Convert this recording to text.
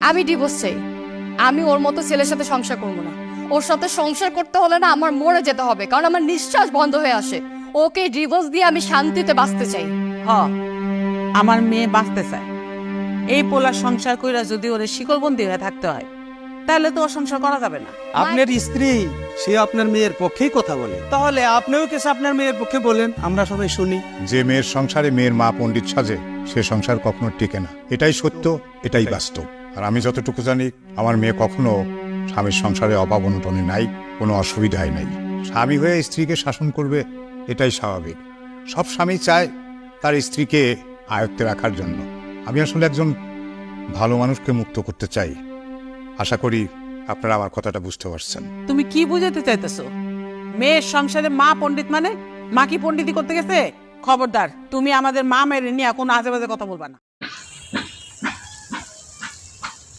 আমি ডিভোর্স চাই। আমি ওর মতো ছেলের সাথে সংসার করবো না। ওর সাথে সংসার করতে হলে না আমার মরে যেতে হবে, কারণ আমার নিঃশ্বাস বন্ধ হয়ে আসে। ওকে ডিভোর্স দিয়ে আমি শান্তিতে বাঁচতে চাই। হ, আমার মেয়ে বাঁচতে চায়। এই পোলার সংসার কইরা যদি ওরে শিকলবন্দি হয়ে থাকতে হয়, তাহলে তো ওর সংসার করা যাবে না। আপনার স্ত্রী সে আপনার মেয়ের পক্ষেই কথা বলে, তাহলে আপনিও কিছু আপনার মেয়ের পক্ষে বলেন, আমরা সবাই শুনি। যে মেয়ের সংসারে মেয়ের মা পণ্ডিত সাজে সে সংসার কখনো টিকে না। এটাই সত্য, এটাই বাস্তব। আর আমি যতটুকু জানি আমার মেয়ে কখনো স্বামীর সংসারে অভাব অনটনে নাই, কোনো অসুবিধাই নাই। স্বামী হয়ে স্ত্রীকে শাসন করবে, এটাই স্বাভাবিক। সব স্বামী চায় তার স্ত্রীকে আয়ত্তে রাখার জন্য। আমি আসলে একজন ভালো মানুষকে মুক্ত করতে চাই। আশা করি আপনারা আমার কথাটা বুঝতে পারছেন। তুমি কি বুঝাতে চাইতেছো? মেয়ের সংসারে মা পণ্ডিত মানে মা কি পণ্ডিতি করতে গেছে? খবরদার, তুমি আমাদের মা মেরে নিয়ে কোনো আজে বাজে কথা বলবা না।